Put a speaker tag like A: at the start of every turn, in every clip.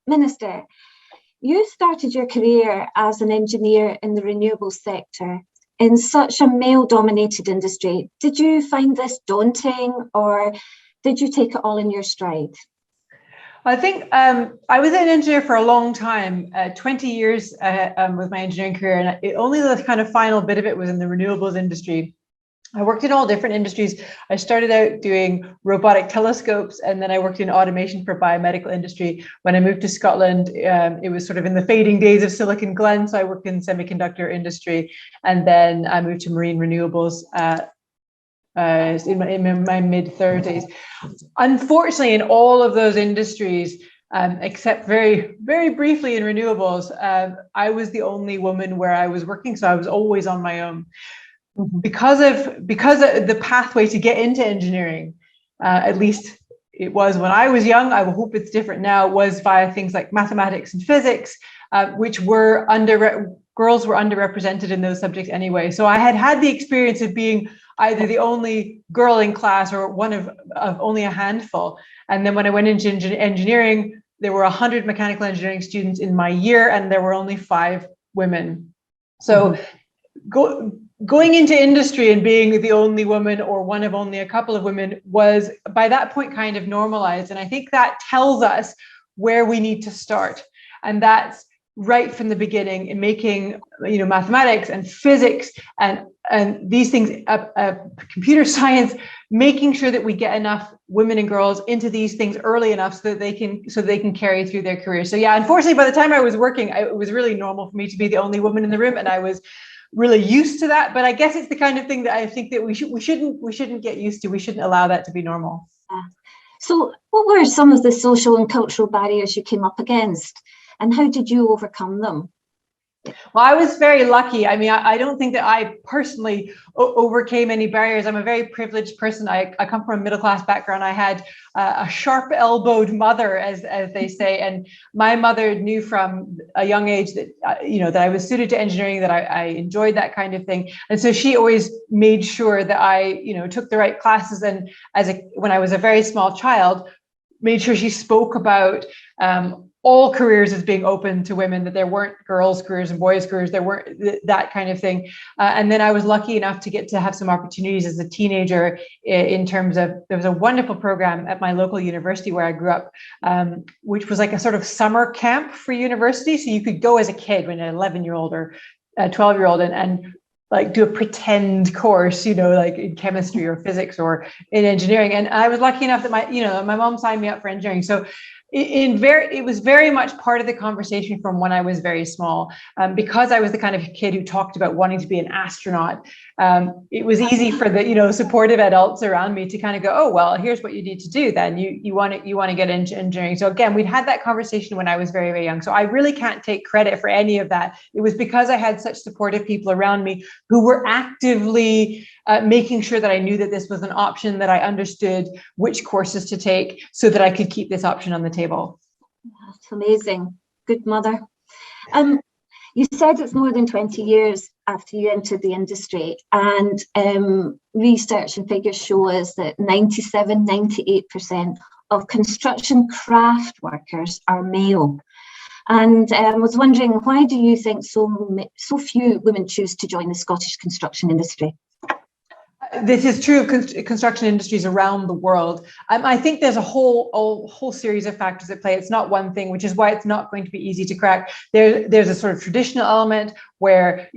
A: Minister, you started your career as an engineer in the renewables sector in such a male-dominated industry. Did you find this daunting, or did you take it all in your stride?
B: I think I was an engineer for a long time, 20 years with my engineering career, and only the kind of final bit of it was in the renewables industry. I worked in all different industries. I started out doing robotic telescopes, and then I worked in automation for biomedical industry. When I moved to Scotland, it was sort of in the fading days of Silicon Glen, so I worked in semiconductor industry, and then I moved to marine renewables in my mid-30s. Unfortunately, in all of those industries, except very, very briefly in renewables, I was the only woman where I was working, so I was always on my own. Because of the pathway to get into engineering, at least it was when I was young, I hope it's different now, was via things like mathematics and physics, which were girls were underrepresented in those subjects anyway. So I had the experience of being either the only girl in class or one of only a handful. And then when I went into engineering, there were 100 mechanical engineering students in my year, and there were only 5 women. So going into industry and being the only woman or one of only a couple of women was by that point kind of normalized. And I think that tells us where we need to start. And that's right from the beginning in making, mathematics and physics and these things, computer science, making sure that we get enough women and girls into these things early enough so that they can carry through their careers. So yeah, unfortunately, by the time I was working, it was really normal for me to be the only woman in the room, and I was really used to that. But I guess it's the kind of thing that I think that we shouldn't get used to. We shouldn't allow that to be normal.
A: So what were some of the social and cultural barriers you came up against, and how did you overcome them?
B: Well, I was very lucky. I mean, I don't think that I personally overcame any barriers. I'm a very privileged person. I come from a middle-class background. I had a sharp-elbowed mother, as they say, and my mother knew from a young age that that I was suited to engineering, that I enjoyed that kind of thing, and so she always made sure that I took the right classes. And when I was a very small child, made sure she spoke about all careers as being open to women, that there weren't girls' careers and boys' careers, there weren't that kind of thing. And then I was lucky enough to get to have some opportunities as a teenager in terms of, there was a wonderful program at my local university where I grew up, which was like a sort of summer camp for university. So you could go as a kid, when an 11-year-old or a 12-year-old, and like do a pretend course, like in chemistry or physics or in engineering. And I was lucky enough that my mom signed me up for engineering. So it was very much part of the conversation from when I was very small, because I was the kind of kid who talked about wanting to be an astronaut. It was easy for the supportive adults around me to kind of go, oh well, here's what you need to do. Then you want to get into engineering. So again, we'd had that conversation when I was very, very young. So I really can't take credit for any of that. It was because I had such supportive people around me who were actively making sure that I knew that this was an option, that I understood which courses to take so that I could keep this option on the table.
A: That's amazing. Good mother. You said it's more than 20 years after you entered the industry, and research and figures show us that 97-98% of construction craft workers are male. And I was wondering, why do you think so few women choose to join the Scottish construction industry?
B: This is true of construction industries around the world. I think there's a whole series of factors at play. It's not one thing, which is why it's not going to be easy to crack. There's a sort of traditional element where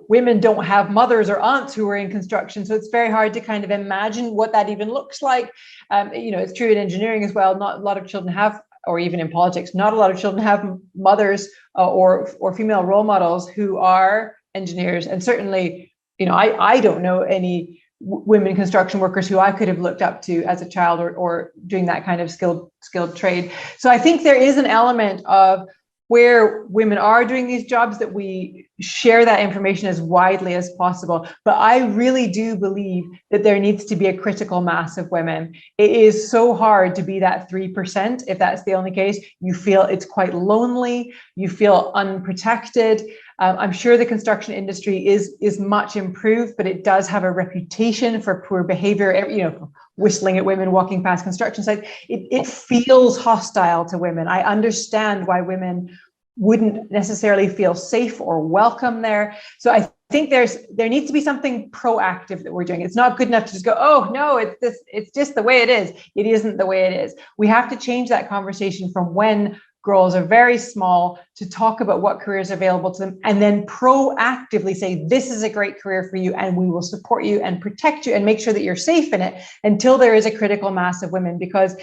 B: women don't have mothers or aunts who are in construction, so it's very hard to kind of imagine what that even looks like. It's true in engineering as well. Not a lot of children have, or even in politics, not a lot of children have mothers or female role models who are engineers. And certainly, I don't know any women construction workers who I could have looked up to as a child or doing that kind of skilled trade. So I think there is an element of where women are doing these jobs that we share that information as widely as possible. But I really do believe that there needs to be a critical mass of women. It is so hard to be that 3%. If that's the only case, you feel it's quite lonely, you feel unprotected. I'm sure the construction industry is much improved, but it does have a reputation for poor behavior, whistling at women walking past construction sites. It feels hostile to women. I understand why women wouldn't necessarily feel safe or welcome there. So I think there needs to be something proactive that we're doing. It's not good enough to just go, oh no, it's just the way it is. It isn't the way it is. We have to change that conversation from when girls are very small to talk about what careers are available to them, and then proactively say, this is a great career for you, and we will support you and protect you and make sure that you're safe in it until there is a critical mass of women. Because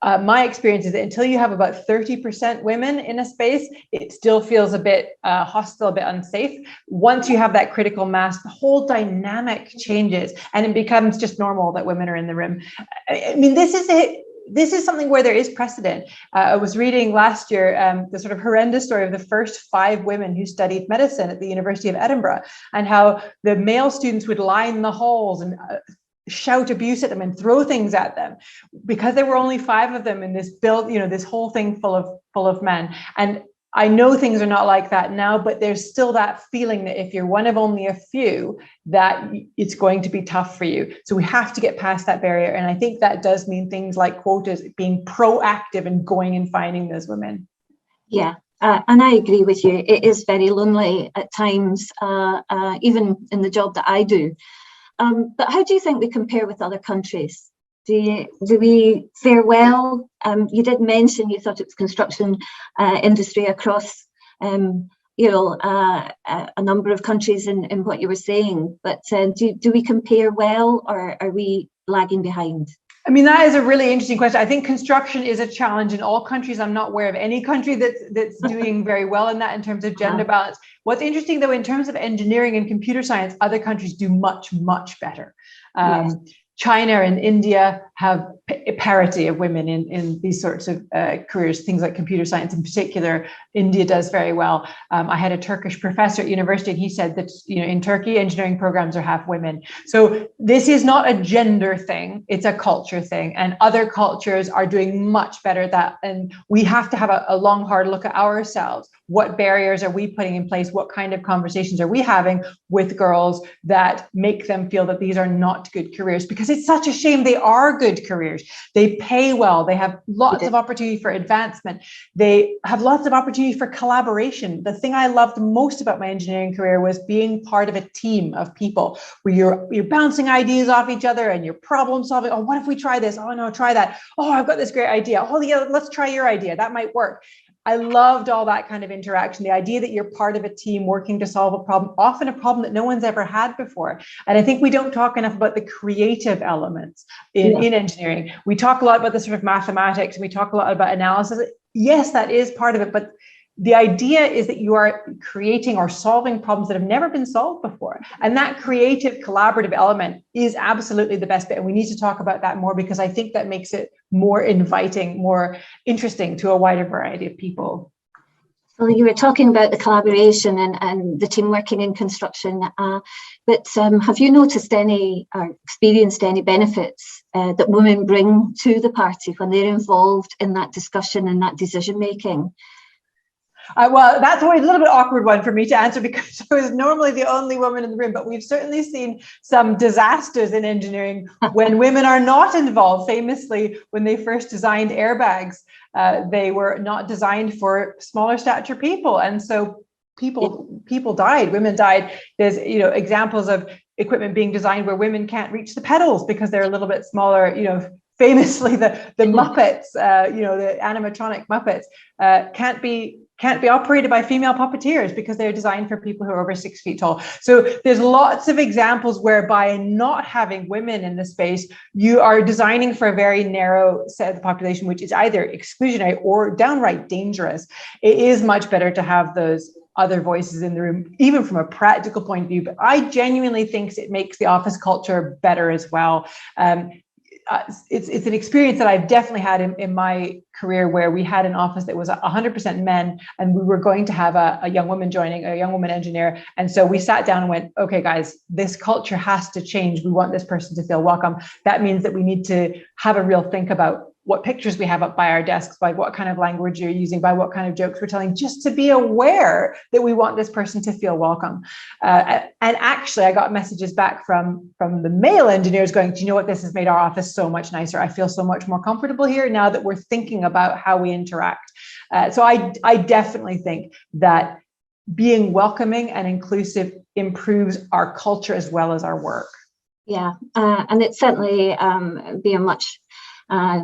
B: my experience is that until you have about 30% women in a space, it still feels a bit hostile, a bit unsafe. Once you have that critical mass, the whole dynamic changes and it becomes just normal that women are in the room. I mean, this is something where there is precedent. I was reading last year the sort of horrendous story of the first 5 women who studied medicine at the University of Edinburgh, and how the male students would line the halls and shout abuse at them and throw things at them because there were only 5 of them in this this whole thing full of men. And I know things are not like that now, but there's still that feeling that if you're one of only a few, that it's going to be tough for you. So we have to get past that barrier. And I think that does mean things like quotas, being proactive and going and finding those women.
A: Yeah. And I agree with you. It is very lonely at times, even in the job that I do. But how do you think we compare with other countries? Do we fare well? You did mention you thought it was construction industry across, a number of countries in what you were saying. But do we compare well, or are we lagging behind?
B: I mean, that is a really interesting question. I think construction is a challenge in all countries. I'm not aware of any country that's doing very well in that in terms of gender balance. What's interesting, though, in terms of engineering and computer science, other countries do much, much better. Yes. China and India have parity of women in these sorts of careers, things like computer science in particular. India does very well. I had a Turkish professor at university, and he said that in Turkey, engineering programs are half women. So this is not a gender thing; it's a culture thing, and other cultures are doing much better at that. And we have to have a long, hard look at ourselves. What barriers are we putting in place? What kind of conversations are we having with girls that make them feel that these are not good careers? Because it's such a shame. They are good careers. They pay well. They have lots of opportunity for advancement. They have lots of opportunity for collaboration. The thing I loved most about my engineering career was being part of a team of people where you're bouncing ideas off each other and you're problem solving. Oh, what if we try this? Oh, no, try that. Oh, I've got this great idea. Oh, yeah, let's try your idea. That might work. I loved all that kind of interaction, the idea that you're part of a team working to solve a problem, often a problem that no one's ever had before. And I think we don't talk enough about the creative elements in engineering. We talk a lot about the sort of mathematics, and we talk a lot about analysis. Yes, that is part of it, but the idea is that you are creating or solving problems that have never been solved before. And that creative, collaborative element is absolutely the best bit. And we need to talk about that more, because I think that makes it more inviting, more interesting to a wider variety of people.
A: Well, you were talking about the collaboration and the team working in construction, but have you noticed any or experienced any benefits that women bring to the party when they're involved in that discussion and that decision making?
B: Well, that's always a little bit awkward one for me to answer, because I was normally the only woman in the room, but we've certainly seen some disasters in engineering when women are not involved. Famously, when they first designed airbags, they were not designed for smaller stature people. And so people died, women died. There's, examples of equipment being designed where women can't reach the pedals because they're a little bit smaller, famously the Muppets, the animatronic Muppets can't be operated by female puppeteers because they're designed for people who are over 6 feet tall. So there's lots of examples where by not having women in the space, you are designing for a very narrow set of the population, which is either exclusionary or downright dangerous. It is much better to have those other voices in the room, even from a practical point of view. But I genuinely think it makes the office culture better as well. It's an experience that I've definitely had in my career, where we had an office that was 100% men, and we were going to have a young woman joining, a young woman engineer. And so we sat down and went, okay, guys, this culture has to change. We want this person to feel welcome. That means that we need to have a real think about what pictures we have up by our desks, by what kind of language you're using, by what kind of jokes we're telling, just to be aware that we want this person to feel welcome. And actually, I got messages back from the male engineers going, do you know what, this has made our office so much nicer. I feel so much more comfortable here now that we're thinking about how we interact. So I definitely think that being welcoming and inclusive improves our culture as well as our work.
A: Yeah, and it's certainly be a much a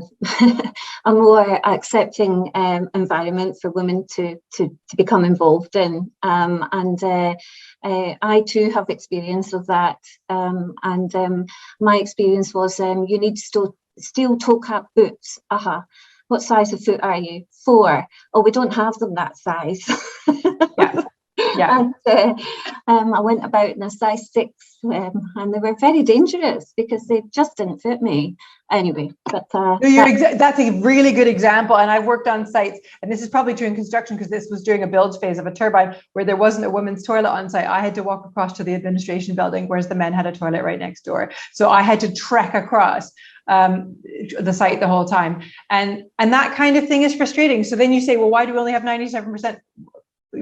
A: more accepting environment for women to become involved in. I too have experience of that. My experience was you need steel toe cap boots. What size of foot are you? 4. Oh, we don't have them that size.
B: Yeah. Yeah.
A: And I went about in a size 6, and they were very dangerous because they just didn't fit me. Anyway, but
B: that's a really good example. And I've worked on sites, and this is probably true in construction because this was during a build phase of a turbine where there wasn't a women's toilet on site. I had to walk across to the administration building, whereas the men had a toilet right next door. So I had to trek across the site the whole time. And that kind of thing is frustrating. So then you say, well, why do we only have 97%?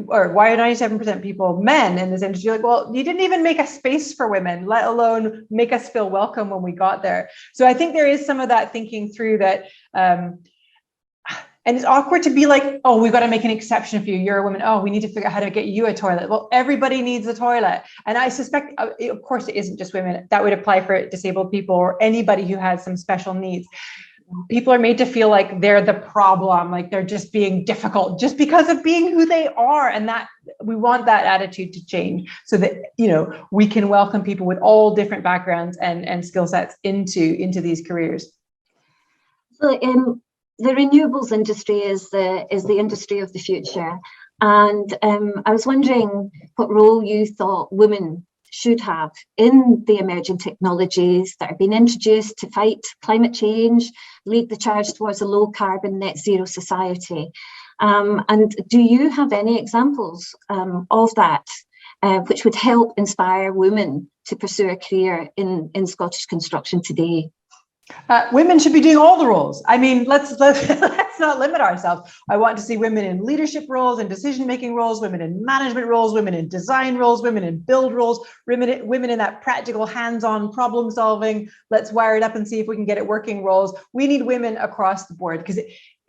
B: Or why are 97% people men in this industry? Like, well, you didn't even make a space for women, let alone make us feel welcome when we got there. So I think there is some of that thinking through that. And it's awkward to be like, oh, we've got to make an exception for you. You're a woman. Oh, we need to figure out how to get you a toilet. Well, everybody needs a toilet. And I suspect, of course, it isn't just women. That would apply for disabled people or anybody who has some special needs. People are made to feel like they're the problem, like they're just being difficult just because of being who they are. And that we want that attitude to change so that, we can welcome people with all different backgrounds and skill sets into these careers.
A: So the renewables industry is the industry of the future. And I was wondering what role you thought women should have in the emerging technologies that are being introduced to fight climate change, lead the charge towards a low carbon net zero society. And do you have any examples of that which would help inspire women to pursue a career in Scottish construction today?
B: Women should be doing all the roles. I mean, let's not limit ourselves. I want to see women in leadership roles and decision-making roles, women in management roles, women in design roles, women in build roles, women in that practical hands-on problem solving, let's wire it up and see if we can get it working roles. We need women across the board because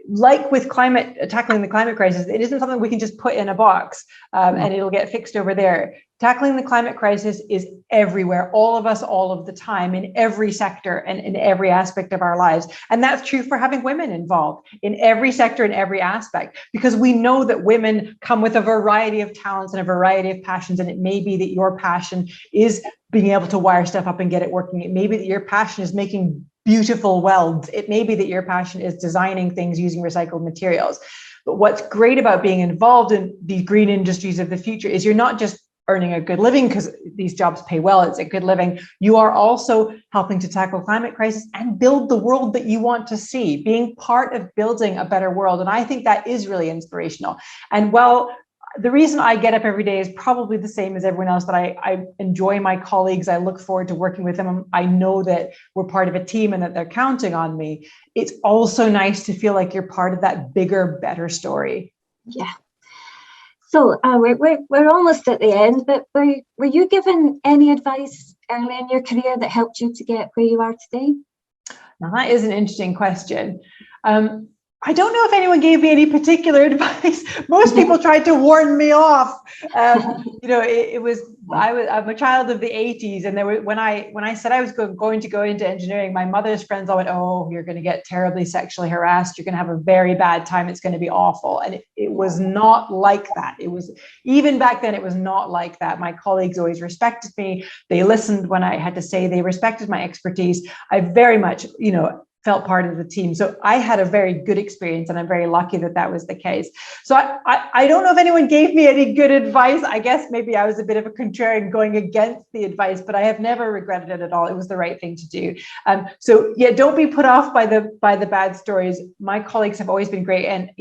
B: like with tackling the climate crisis, it isn't something we can just put in a box and it'll get fixed over there. Tackling the climate crisis is everywhere, all of us, all of the time, in every sector and in every aspect of our lives. And that's true for having women involved in every sector and every aspect, because we know that women come with a variety of talents and a variety of passions. And it may be that your passion is being able to wire stuff up and get it working. It may be that your passion is making beautiful welds. It may be that your passion is designing things using recycled materials. But what's great about being involved in the green industries of the future is you're not just earning a good living because these jobs pay well, it's a good living. You are also helping to tackle climate crisis and build the world that you want to see, being part of building a better world. And I think that is really inspirational. And well, the reason I get up every day is probably the same as everyone else, that I enjoy my colleagues. I look forward to working with them. I know that we're part of a team and that they're counting on me. It's also nice to feel like you're part of that bigger, better story.
A: Yeah. So we're almost at the end, but were you given any advice early in your career that helped you to get where you are today?
B: Now that is an interesting question. I don't know if anyone gave me any particular advice. Most people tried to warn me off. I'm a child of the 80s, and when I said I was going to go into engineering, my mother's friends all went, "Oh, you're going to get terribly sexually harassed. You're going to have a very bad time. It's going to be awful." And it was not like that. It was, even back then, it was not like that. My colleagues always respected me. They listened when I had to say. They respected my expertise. I very much, felt part of the team. So I had a very good experience, and I'm very lucky that was the case. So I don't know if anyone gave me any good advice. I guess maybe I was a bit of a contrarian going against the advice, but I have never regretted it at all. It was the right thing to do. So yeah, don't be put off by the bad stories. My colleagues have always been great. And,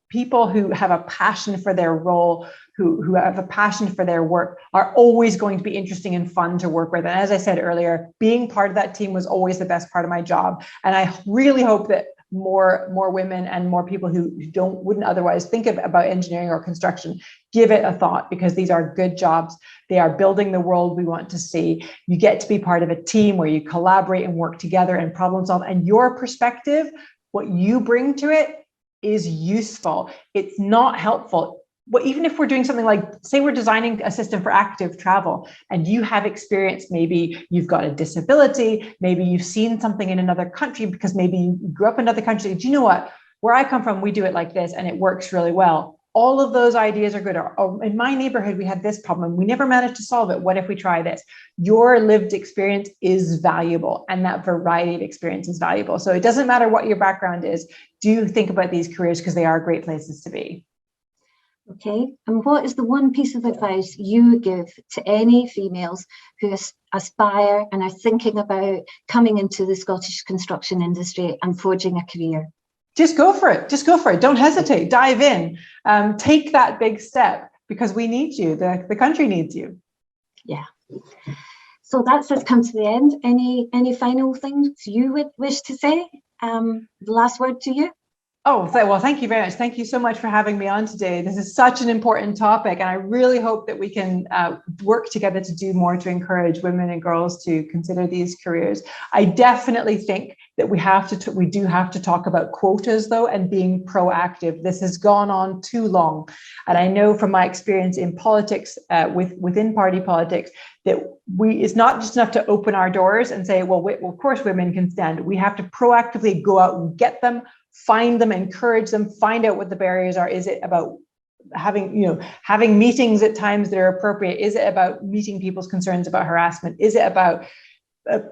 B: people who have a passion for their role, who have a passion for their work, are always going to be interesting and fun to work with. And as I said earlier, being part of that team was always the best part of my job. And I really hope that more women and more people who wouldn't otherwise think about engineering or construction give it a thought, because these are good jobs. They are building the world we want to see. You get to be part of a team where you collaborate and work together and problem solve. And your perspective, what you bring to it, is useful. It's not helpful. Well, even if we're doing something like, say we're designing a system for active travel and you have experience, maybe you've got a disability, maybe you've seen something in another country because maybe you grew up in another country. Do you know what? Where I come from, we do it like this and it works really well. All of those ideas are good. Or in my neighborhood, we had this problem. We never managed to solve it. What if we try this? Your lived experience is valuable, and that variety of experience is valuable. So it doesn't matter what your background is. Do think about these careers, because they are great places to be.
A: Okay, and what is the one piece of advice you would give to any females who aspire and are thinking about coming into the Scottish construction industry and forging a career?
B: Just go for it. Just go for it. Don't hesitate. Dive in. Take that big step, because we need you. The country needs you.
A: Yeah. So that's us come to the end. Any final things you would wish to say? The last word to you.
B: Oh, well, thank you very much. Thank you so much for having me on today. This is such an important topic, and I really hope that we can work together to do more to encourage women and girls to consider these careers. I definitely think that we do have to talk about quotas, though, and being proactive. This has gone on too long, and I know from my experience in politics, within party politics, that it's not just enough to open our doors and say, well, of course women can stand. We have to proactively go out and get them, find them, encourage them, find out what the barriers are. Is it about having meetings at times that are appropriate? Is it about meeting people's concerns about harassment? Is it about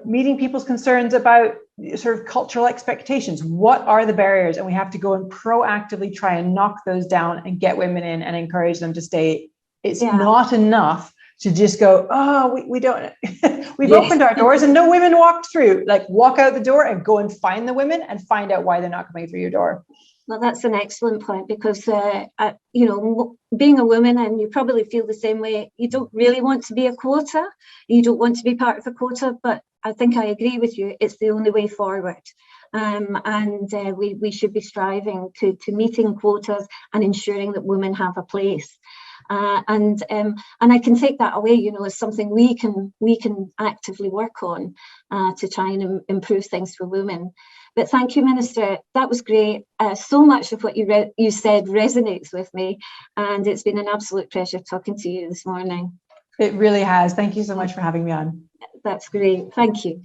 B: meeting people's concerns about sort of cultural expectations? What are the barriers? And we have to go and proactively try and knock those down and get women in and encourage them to stay. It's not enough to just go, oh, we don't, we've opened our doors and no women walked through. Like, walk out the door and go and find the women and find out why they're not coming through your door.
A: Well, that's an excellent point, because, being a woman, and you probably feel the same way, you don't really want to be a quota. You don't want to be part of a quota, but I think I agree with you. It's the only way forward. We should be striving to meeting quotas and ensuring that women have a place. And I can take that away, as something we can actively work on to try and improve things for women. But thank you, Minister. That was great. So much of what you said resonates with me, and it's been an absolute pleasure talking to you this morning.
B: It really has. Thank you so much for having me on.
A: That's great. Thank you.